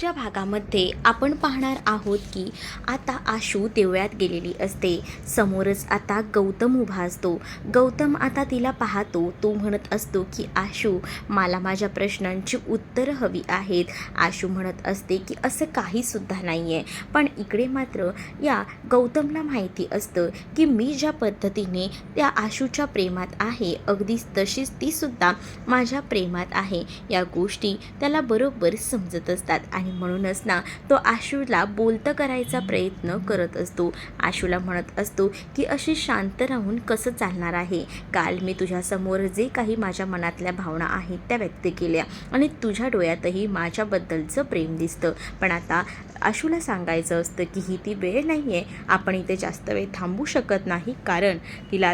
च्या भागामध्ये आपण पाहणार आहोत की आता आशू देवळात गेलेली असते. समोरच आता गौतम उभा असतो. गौतम आता तिला पाहतो. तो म्हणत असतो की आशू, मला माझ्या प्रश्नांची उत्तरं हवी आहेत. आशू म्हणत असते की असं काहीसुद्धा नाही आहे. पण इकडे मात्र या गौतमला माहिती असतं की मी ज्या पद्धतीने त्या आशूच्या प्रेमात आहे, अगदीच तशीच तीसुद्धा माझ्या प्रेमात आहे. या गोष्टी त्याला बरोबर समजत असतात आणि म्हणूनच ना तो आशूला बोलतं करायचा प्रयत्न करत असतो. आशूला म्हणत असतो की अशी शांत राहून कसं चालणार आहे. काल मी तुझ्यासमोर जे काही माझ्या मनातल्या भावना आहेत त्या व्यक्त केल्या आणि तुझ्या डोळ्यातही माझ्याबद्दलचं प्रेम दिसतं. पण आता आशूला सांगायचं असतं की ही ती वेळ नाही आहे, आपण इथे जास्त वेळ थांबू शकत नाही, कारण तिला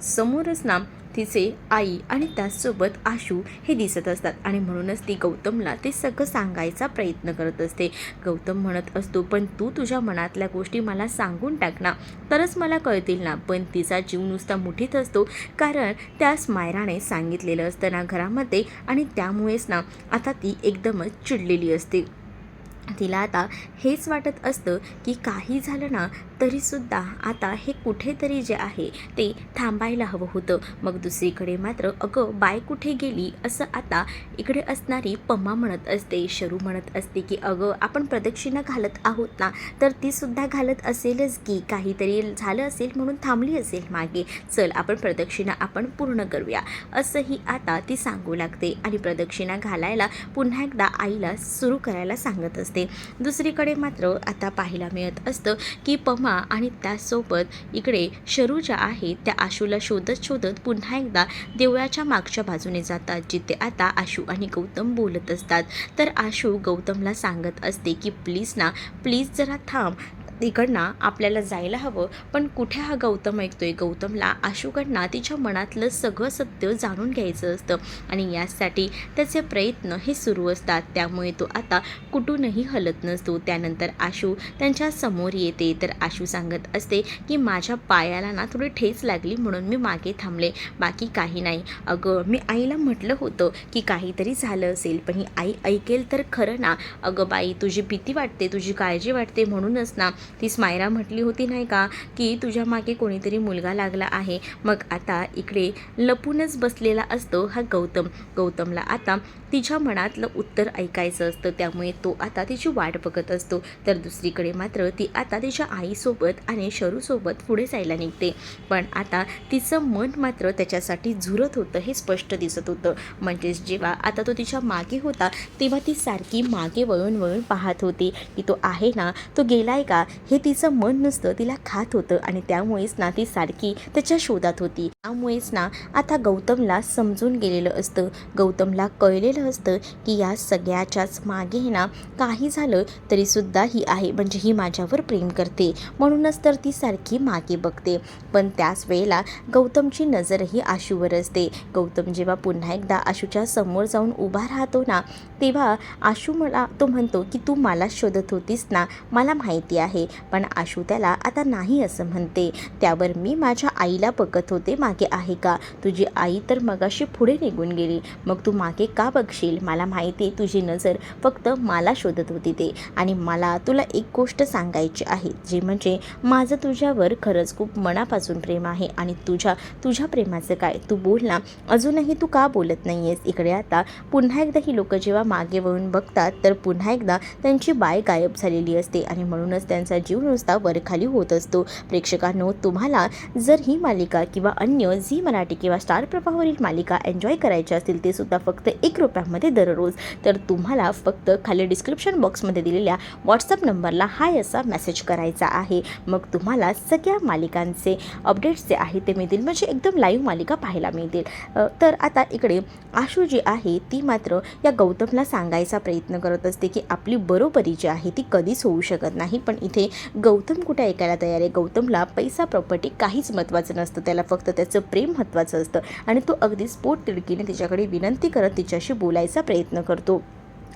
समोरच ना तिचे आई आणि त्याचसोबत आशू हे दिसत असतात आणि म्हणूनच ती गौतमला ते सगळं सांगायचा प्रयत्न करत असते. गौतम म्हणत असतो, पण तू तुझ्या मनातल्या गोष्टी मला सांगून टाक ना, तरच मला कळतील ना. पण तिचा जीव नुसता मुठीत असतो, कारण त्यास मायराने सांगितलेलं असतं ना घरामध्ये, आणि त्यामुळेच ना आता ती एकदमच चिडलेली असते. तिला आता हेच वाटत असतं की काही झालं ना तरीसुद्धा आता हे कुठेतरी जे आहे ते थांबायला हवं होतं. मग दुसरीकडे मात्र अगं बाय कुठे गेली असं आता इकडे असणारी पम्मा म्हणत असते. शरू म्हणत असते की अगं आपण प्रदक्षिणा घालत आहोत ना, तर तीसुद्धा घालत असेलच की, काहीतरी झालं असेल म्हणून थांबली असेल मागे, चल आपण प्रदक्षिणा आपण पूर्ण करूया, असंही आता ती सांगू लागते आणि प्रदक्षिणा घालायला पुन्हा एकदा आईला सुरू करायला सांगत असते. दुसरीकडे मात्र आता पाहायला मिळत असतं की पम्मा आणि त्यासोबत इकडे शरू ज्या आहेत त्या आशूला शोधत शोधत पुन्हा एकदा देवळाच्या मागच्या बाजूने जातात, जिथे आता आशू आणि गौतम बोलत असतात. तर आशू गौतमला सांगत असते की प्लीज ना, प्लीज जरा थांब, तिकडनं आपल्याला जायला हवं. पण कुठे हा गौतम ऐकतोय. गौतमला आशूकडनं तिच्या मनातलं सगळं सत्य जाणून घ्यायचं असतं आणि यासाठी त्याचे प्रयत्न हे सुरू असतात. त्यामुळे तो आता कुठूनही हलत नसतो. त्यानंतर आशू त्यांच्या समोर येते. तर आशू सांगत असते की माझ्या पायाला ना थोडी ठेच लागली म्हणून मी मागे थांबले, बाकी काही नाही. अगं मी आईला म्हटलं होतं की काहीतरी झालं असेल, पण ही आई ऐकेल तर खरं ना. अगं बाई, तुझी भीती वाटते, तुझी काळजी वाटते, म्हणूनच ना ती स्मायरा म्हटली होती नाही का की तुझ्या मागे कोणीतरी मुलगा लागला आहे. मग आता इकडे लपूनच बसलेला असतो हा गौतम. गौतमला आता तिच्या मनातलं उत्तर ऐकायचं असतं, त्यामुळे तो आता तिची वाट बघत असतो. तर दुसरीकडे मात्र ती आता तिच्या आईसोबत आणि शरूसोबत पुढे जायला निघते. पण आता तिचं मन मात्र त्याच्यासाठी झुरत होतं हे स्पष्ट दिसत होतं. म्हणजेच जेव्हा आता तो तिच्या मागे होता तेव्हा ती सारखी मागे वळून वळून पाहत होती की तो आहे ना, तो गेलाय का, हे तिचं मन नुसतं तिला खात होतं आणि त्यामुळेच ना ती सारखी त्याच्या शोधात होती. त्यामुळेच ना आता गौतमला समजून गेलेलं असतं, गौतमला कळलेलं असतं की या सगळ्याच्याच मागे ना काही झालं तरीसुद्धा ही आहे, म्हणजे ही माझ्यावर प्रेम करते, म्हणूनच तर ती सारखी मागे बघते. पण त्याच वेळेला गौतमची नजरही आशूवर असते. गौतम जेव्हा पुन्हा एकदा आशूच्या समोर जाऊन उभा राहतो ना, तेव्हा आशू मला तो म्हणतो की तू मला शोधत होतीस ना, मला माहिती आहे. पण आशू त्याला आता नाही असं म्हणते. त्यावर मी माझ्या आईला बघत होते, मागे आहे का. तुझी आई तर मगाशी पुढे निघून गेली, मग तू मागे का बघशील. मला माहिती आहे तुझी नजर फक्त मला शोधत होती ते. आणि मला तुला एक गोष्ट सांगायची आहे, जी म्हणजे माझं तुझ्यावर खरंच खूप मनापासून प्रेम आहे. आणि तुझ्या प्रेमाचं काय, तू बोल ना, अजूनही तू का बोलत नाही आहेस. इकडे आता पुन्हा एकदा ही लोकं जेव्हा मागे वळून बघतात तर पुन्हा एकदा त्यांची बाय गायब झालेली असते आणि म्हणूनच त्यांचा जीव नुसता वरखाली होत असतो. प्रेक्षकांनो, तुम्हाला जर ही मालिका किंवा अन्य झी मराठी किंवा स्टार प्रवाहावरील मालिका एन्जॉय करायची असतील, ते सुद्धा फक्त ₹1 दररोज, तर तुम्हाला फक्त खाली डिस्क्रिप्शन बॉक्समध्ये दिलेल्या व्हॉट्सअप नंबरला हाय असा मेसेज करायचा आहे. मग तुम्हाला सगळ्या मालिकांचे अपडेट्स जे आहेत ते मिळतील, म्हणजे एकदम लाईव्ह मालिका पाहायला मिळतील. तर आता इकडे आशू जी आहे ती मात्र या गौतमला सांगायचा प्रयत्न करत असते की आपली बरोबरी जी आहे ती कधीच होऊ शकत नाही. पण इथे गौतम कुठे ऐकायला तयार आहे. गौतमला पैसा प्रॉपर्टी काहीच महत्त्वाचं नसतं, त्याला फक्त त्याचं प्रेम महत्त्वाचं असतं आणि तो अगदी पोट तिडकीने तिच्याकडे विनंती करत तिच्याशी बोलायचा प्रयत्न करतो.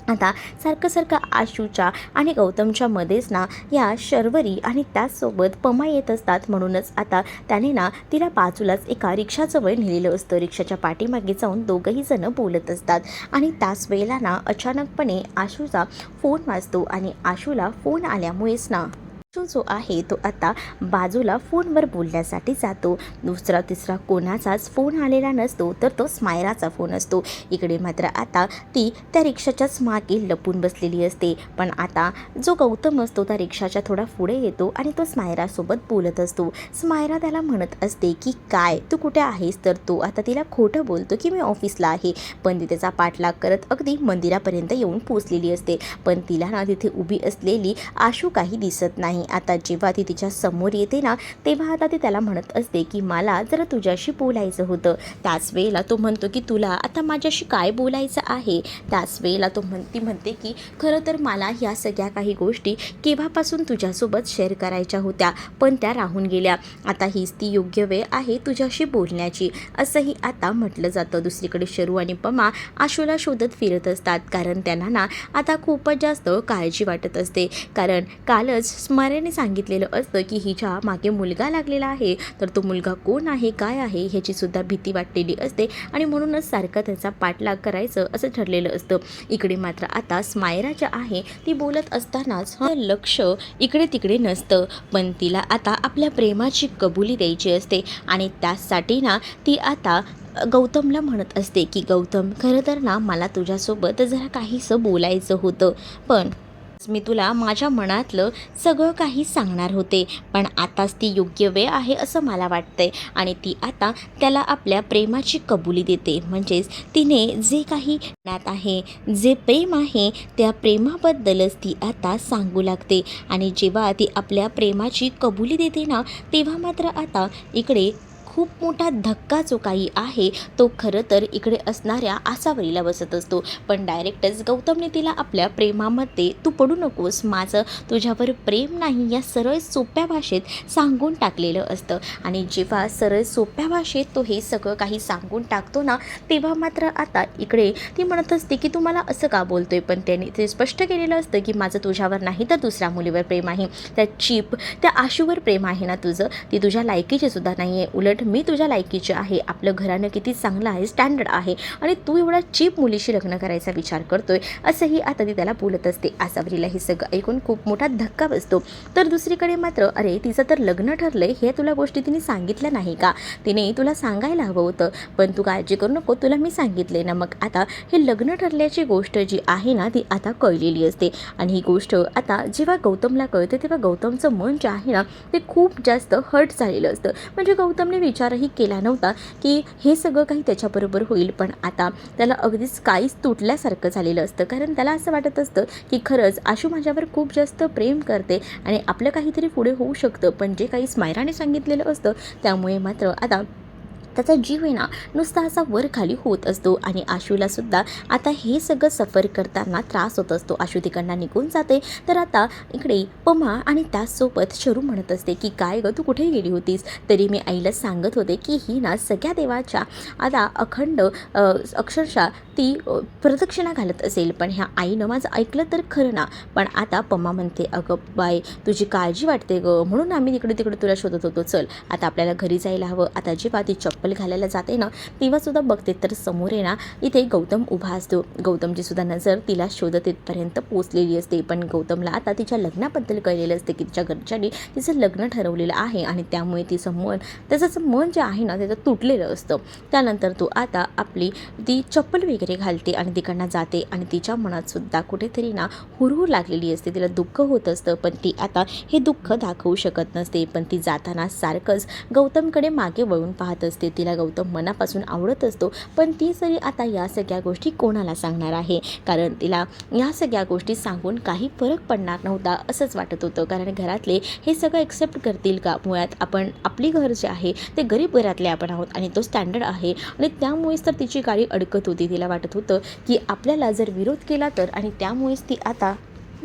आता सारखं आशूच्या आणि गौतमच्या मध्येच ना या शर्वरी आणि त्याचसोबत पमा येत असतात. म्हणूनच आता त्याने ना तिला बाजूलाच एका रिक्षाजवळ नेलेलं असतं. रिक्षाच्या पाठीमागे जाऊन दोघंही जण बोलत असतात आणि त्याच वेळेला ना अचानकपणे आशूचा फोन वाजतो आणि आशूला फोन आल्यामुळेच ना आशू जो आहे तो आता बाजूला फोनवर बोलण्यासाठी जातो. दुसरा तिसरा कोणाचाच फोन आलेला नसतो, तर तो स्मायराचा फोन असतो. इकडे मात्र आता ती त्या रिक्षाच्याच मागे लपून बसलेली असते. पण आता जो गौतम असतो त्या रिक्षाच्या थोडा पुढे येतो आणि तो स्मायरासोबत बोलत असतो. स्मायरा त्याला म्हणत असते की काय तू कुठे आहेस, तर तो आता तिला खोटं बोलतो की मी ऑफिसला आहे. पण ती त्याचा पाठलाग करत अगदी मंदिरापर्यंत येऊन पोचलेली असते. पण तिला ना तिथे उभी असलेली आशू काही दिसत नाही. आता जेव्हा ती तिच्या समोर येते ना तेव्हा आता ती त्याला म्हणत असते की मला जरा तुझ्याशी बोलायचं होतं. त्याच वेळेला तो म्हणतो की तुला आता माझ्याशी काय बोलायचं आहे. त्याच वेळेला ती म्हणते की खरं तर मला ह्या सगळ्या काही गोष्टी केव्हापासून तुझ्यासोबत शेअर करायच्या होत्या, पण त्या राहून गेल्या. आता हीच ती योग्य वेळ आहे तुझ्याशी बोलण्याची, असंही आता म्हटलं जातं. दुसरीकडे शरू आणि पमा आशूला शोधत फिरत असतात, कारण त्यांना ना आता खूपच जास्त काळजी वाटत असते. कारण कालच स्मरणेने सांगितलेलं असतं की हिच्या मागे मुलगा लागलेला आहे, तर तो मुलगा कोण आहे काय आहे ह्याची सुद्धा भीती वाटलेली असते आणि म्हणूनच सारखं त्याचा पाठलाग करायचं असं ठरलेलं असतं. इकडे मात्र आता स्मायरा ज्या आहे ती बोलत असतानाच लक्ष इकडे तिकडे नसतं, पण तिला आता आपल्या प्रेमाची कबुली द्यायची असते आणि त्यासाठी ना ती आता गौतमला म्हणत असते की गौतम खरं तर ना मला तुझ्यासोबत जरा काहीसं बोलायचं होतं, पण मी तुला माझ्या मनातलं सगळं काही सांगणार होते, पण आताच ती योग्य वेळ आहे असं मला वाटतंय. आणि ती आता त्याला आपल्या प्रेमाची कबुली देते. म्हणजेच तिने जे काही मनात आहे, जे प्रेम आहे, त्या प्रेमाबद्दलच ती आता सांगू लागते. आणि जेव्हा ती आपल्या प्रेमाची कबुली देते ना तेव्हा मात्र आता इकडे खूप मोठा धक्का जो काही आहे तो खरं तर इकडे असणाऱ्या आसावरीला बसत असतो. पण डायरेक्टच गौतमने तिला आपल्या प्रेमामध्ये तू पडू नकोस, माझं तुझ्यावर प्रेम नाही या सरळ सोप्या भाषेत सांगून टाकलेलं असतं. आणि जेव्हा सरळ सोप्या भाषेत तो हे सगळं काही सांगून टाकतो ना तेव्हा मात्र आता इकडे ती म्हणत असते की तू मला असं का बोलतोय, पण त्याने ते स्पष्ट केलेलं असतं की माझं तुझ्यावर नाही तर दुसऱ्या मुलीवर प्रेम आहे. त्या आशूवर प्रेम आहे ना तुझं, ती तुझ्या लायकीची सुद्धा नाही आहे, उलट मी तुझ्या लायकीचे आहे. आपलं घराणं किती चांगलं आहे, स्टँडर्ड आहे, आणि तू एवढा चीप मुलीशी लग्न करायचा विचार करतोय, असंही आता ती त्याला बोलत असते. आसावरीला हे सगळं ऐकून खूप मोठा धक्का बसतो. तर दुसरीकडे मात्र अरे तिचं तर लग्न ठरलंय हे तुला गोष्टी तिने सांगितल्या नाही का, तिने तुला सांगायला हवं होतं, पण तू काळजी करू नको, तुला मी सांगितले ना. मग आता हे लग्न ठरल्याची गोष्ट जी आहे ना ती आता कळलेली असते. आणि ही गोष्ट आता जेव्हा गौतमला कळते तेव्हा गौतमचं मन जे आहे ना ते खूप जास्त हर्ट झालेलं असतं. म्हणजे गौतमने विचारही केला नव्हता की हे सगळं काही त्याच्याबरोबर होईल, पण आता त्याला अगदीच काहीच तुटल्यासारखं झालेलं असतं. कारण त्याला असं वाटत असतं की खरंच आशू माझ्यावर खूप जास्त प्रेम करते आणि आपलं काहीतरी पुढे होऊ शकतं, पण जे काही स्मायराने सांगितलेलं असतं त्यामुळे मात्र आता त्याचा जीव आहे ना नुसता असा वर खाली होत असतो. आणि आशूलासुद्धा आता हे सगळं सफर करताना त्रास होत असतो. आशू तिकडनं निघून जाते. तर आता इकडे पमा आणि त्याचसोबत शरू म्हणत असते की काय गं तू कुठे गेली होतीस, तरी मी आईला सांगत होते की ही ना सगळ्या देवाच्या आता अखंड अक्षरशः ती प्रदक्षिणा घालत असेल, पण ह्या आईनं माझं ऐकलं तर खरं ना. पण आता पमा म्हणते अगं बाय तुझी काळजी वाटते गं, म्हणून आम्ही तिकडे तिकडे तुला शोधत होतो, चल आता आपल्याला घरी जायला हवं. आता जेव्हा ती चप्पल घालायला जाते ना तेव्हा सुद्धा बघते तर समोर आहे ना इथे गौतम उभा असतो. गौतमची सुद्धा नजर तिला शोधत इथपर्यंत पोचलेली असते. पण गौतमला आता तिच्या लग्नाबद्दल कळलेलं असते की तिच्या घरच्यांनी तिचं लग्न ठरवलेलं आहे आणि त्यामुळे त्याचं मन जे आहे ना त्याचं तुटलेलं असतं. त्यानंतर तो आता आपली ती चप्पल वगैरे घालते आणि तिकडनं जाते आणि तिच्या मनात सुद्धा कुठेतरी ना हुरहुर लागलेली असते, तिला दुःख होत असतं, पण ती आता हे दुःख दाखवू शकत नसते. पण ती जाताना सारखंच गौतमकडे मागे वळून पाहत असते. तिला गौतम मनापासून आवडत असतो, पण ती तरी आता या सगळ्या गोष्टी कोणाला सांगणार आहे, कारण तिला या सगळ्या गोष्टी सांगून काही फरक पडणार नव्हता असंच वाटत होतं. कारण घरातले हे सगळं एक्सेप्ट करतील का, मुळात आपली घर जे आहे ते गरीब घरातले आपण आहोत आणि तो स्टँडर्ड आहे, आणि त्यामुळेच तर तिची गाडी अडकत होती. तिला वाटत होतं की आपल्याला जर विरोध केला तर, आणि त्यामुळेच ती आता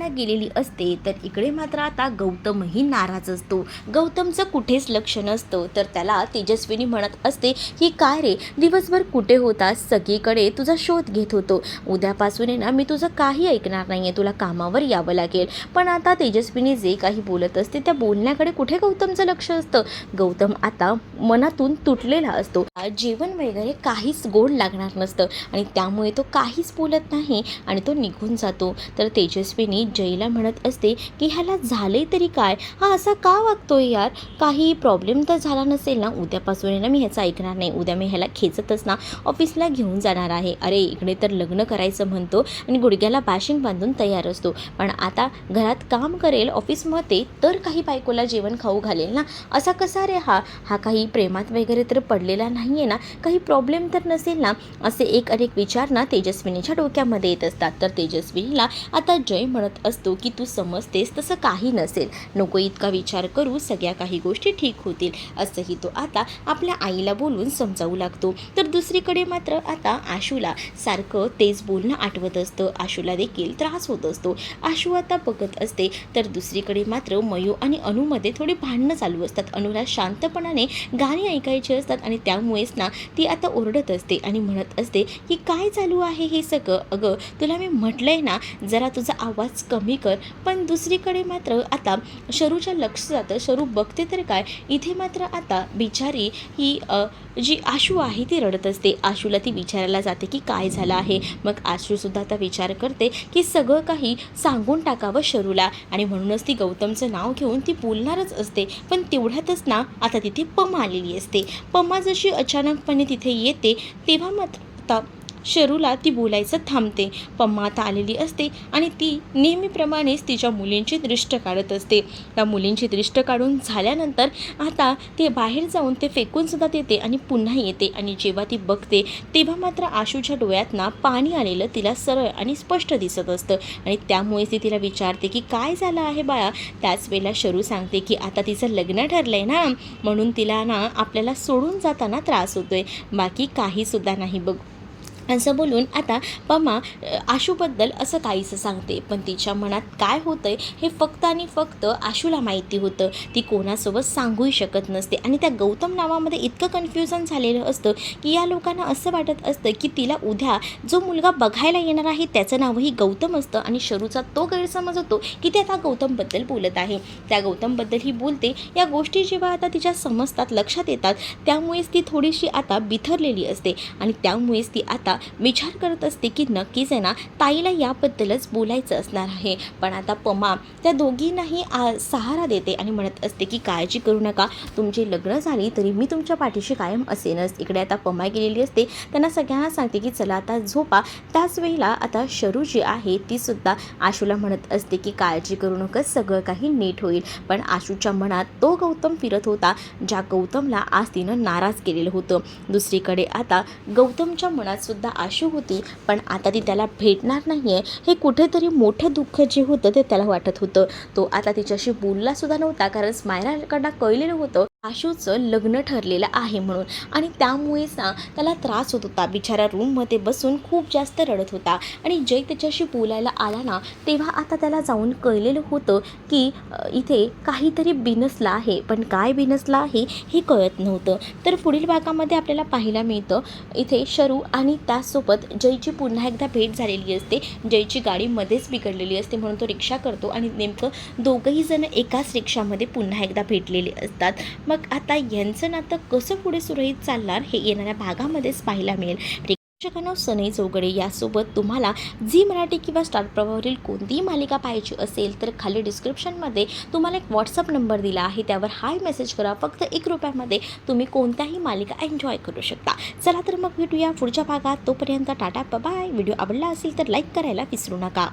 गेलेली असते. तर इकडे मात्र आता गौतमही नाराज असतो. गौतमचं कुठेच लक्ष नसतं. तर त्याला तेजस्विनी म्हणत असते की काय रे, दिवसभर कुठे होतास? सगळीकडे तुझा शोध घेत होतो. उद्यापासून आहे ना मी तुझं काही ऐकणार नाही आहे, तुला कामावर यावं लागेल. पण आता तेजस्विनी जे काही बोलत असते त्या बोलण्याकडे कुठे गौतमचं लक्ष असतं. गौतम आता मनातून तुटलेला असतो. जेवण वगैरे काहीच गोड लागणार नसतं आणि त्यामुळे तो काहीच बोलत नाही आणि तो निघून जातो. तर तेजस्विनी जयला म्हणत असते की ह्याला झाले तरी काय, हा असा का वागतोय यार? काही प्रॉब्लेम तर झाला नसेल ना? उद्यापासून आहे ना मी ह्याचं ऐकणार नाही. उद्या मी ह्याला खेचतच ना ऑफिसला घेऊन जाणार आहे. अरे इकडे तर लग्न करायचं म्हणतो आणि गुडघ्याला बाशिंग बांधून तयार असतो, पण आता घरात काम करेल ऑफिसमध्ये तर काही बायकोला जेवण खाऊ घालेल ना? असा कसा रे हा काही प्रेमात वगैरे तर पडलेला नाही आहे ना? काही प्रॉब्लेम तर नसेल ना? असे एक अनेक विचार ना तेजस्विनीच्या डोक्यामध्ये येत असतात. तर तेजस्विनीला आता जय म्हणत असतो की तू समजतेस तसं काही नसेल, नको इतका विचार करू, सगळ्या काही गोष्टी ठीक होतील, असंही तो आता आपल्या आईला बोलून समजावू लागतो. तर दुसरीकडे मात्र आता आशूला सारखं तेच बोलणं आठवत असतं. आशूला देखील त्रास होत असतो. आशू आता बघत असते. तर दुसरीकडे मात्र मयू आणि अनुमध्ये थोडी भांडणं चालू असतात. अनुला शांतपणाने गाणी ऐकायची असतात आणि त्यामुळेच ना ती आता ओरडत असते आणि म्हणत असते की काय चालू आहे हे सगळं? अगं तुला मी म्हटलंय ना जरा तुझा आवाज कमी कर. पण दुसरीकडे मात्र आता शरूच्या लक्ष जातं. शरू बघते तर काय, इथे मात्र आता बिचारी ही जी आशू आहे ती रडत असते. आशूला ती विचारायला जाते की काय झालं आहे. मग आशूसुद्धा आता विचार करते की सगळं काही सांगून टाकावं शरूला आणि म्हणूनच ती गौतमचं नाव घेऊन ती बोलणारच असते. पण तेवढ्यातच ना आता तिथे पमा आलेली असते. पमा जशी अचानकपणे तिथे येते तेव्हा मात्र आता शरूला ती बोलायचं थांबते. पम्मा आता आलेली असते आणि ती नेहमीप्रमाणेच तिच्या मुलींची दृष्ट काढत असते. त्या मुलींची दृष्ट काढून झाल्यानंतर आता ते बाहेर जाऊन ते फेकूनसुद्धा देते आणि पुन्हा येते आणि जेव्हा ती बघते तेव्हा मात्र आशूच्या डोळ्यात ना पाणी आलेलं तिला सरळ आणि स्पष्ट दिसत असतं आणि त्यामुळे ती तिला विचारते की काय झालं आहे बाळा. त्याच वेळेला शरू सांगते की आता तिचं लग्न ठरलं आहे ना, म्हणून तिला ना आपल्याला सोडून जाताना त्रास होतोय, बाकी काहीसुद्धा नाही बघ. असं बोलून आता पमा आशूबद्दल असं काहीसं सांगते. पण तिच्या मनात काय होतंय हे फक्त आणि फक्त आशूला माहिती होतं. ती कोणासोबत सांगूही शकत नसते आणि त्या गौतम नावामध्ये इतकं कन्फ्युजन झालेलं असतं की या लोकांना असं वाटत असतं की तिला उद्या जो मुलगा बघायला येणार आहे त्याचं नावही गौतम असतं आणि शरूचा तो गैरसमज होतो की ते आता गौतमबद्दल बोलत आहे. त्या गौतमबद्दल ही बोलते. या गोष्टी जेव्हा आता तिच्या समजतात, लक्षात येतात, त्यामुळेच ती थोडीशी आता बिथरलेली असते आणि त्यामुळेच ती आता विचार करत असते की नक्कीच आहे ना ताईला याबद्दलच बोलायचं असणार आहे. पण आता पमा त्या दोघींनाही सहारा देते आणि म्हणत असते की काळजी करू नका, तुमची लग्न झाली तरी मी तुमच्या पाठीशी कायम असेनच. इकडे आता पमा गेलेली असते. त्यांना सगळ्यांना सांगते की चला आता झोपा. त्याच वेळेला आता शरू जी आहे ती सुद्धा आशूला म्हणत असते की काळजी करू नका, सगळं काही नीट होईल. पण आशूच्या मनात तो गौतम फिरत होता ज्या गौतमला आज तिनं नाराज केलेलं होतं. दुसरीकडे आता गौतमच्या मनात सुद्धा आशू होती, पण आता ती त्याला भेटणार नाही आहे हे कुठेतरी मोठं दुःख जे होतं ते त्याला वाटत होतं. तो आता तिच्याशी बोलला सुद्धा नव्हता, कारण स्मायलाकडनं कळलेलं होतं आशूचं लग्न ठरलेलं आहे म्हणून आणि त्यामुळेच ना त्याला त्रास होत होता. बिचारा रूममध्ये बसून खूप जास्त रडत होता आणि जय त्याच्याशी बोलायला आला ना तेव्हा आता त्याला जाऊन कळलेलं होतं की इथे काहीतरी बिनसलं आहे, पण काय बिनसलं आहे हे कळत नव्हतं. तर पुढील भागामध्ये आपल्याला पाहायला मिळतं इथे शरू आणि त्यासोबत जयची पुन्हा एकदा भेट झालेली असते. जयची गाडी मध्येच बिघडलेली असते म्हणून तो रिक्षा करतो आणि नेमकं दोघंही जण एकाच रिक्षामध्ये पुन्हा एकदा भेटलेले असतात. मग आता यांचं नातं कसं पुढे सुरळीत चालणार हे येणाऱ्या भागामध्येच पाहायला मिळेल. प्रेक्षकांनो, सनई चौघडे यासोबत तुम्हाला झी मराठी किंवा स्टार प्रवाहावरील कोणतीही मालिका पाहायची असेल तर खाली डिस्क्रिप्शनमध्ये तुम्हाला एक व्हॉट्सअप नंबर दिला आहे, त्यावर हाय मेसेज करा. फक्त ₹1 तुम्ही कोणत्याही मालिका एन्जॉय करू शकता. चला तर मग भेटूया पुढच्या भागात. तोपर्यंत टाटा बाय. व्हिडिओ आवडला असेल तर लाईक करायला विसरू नका.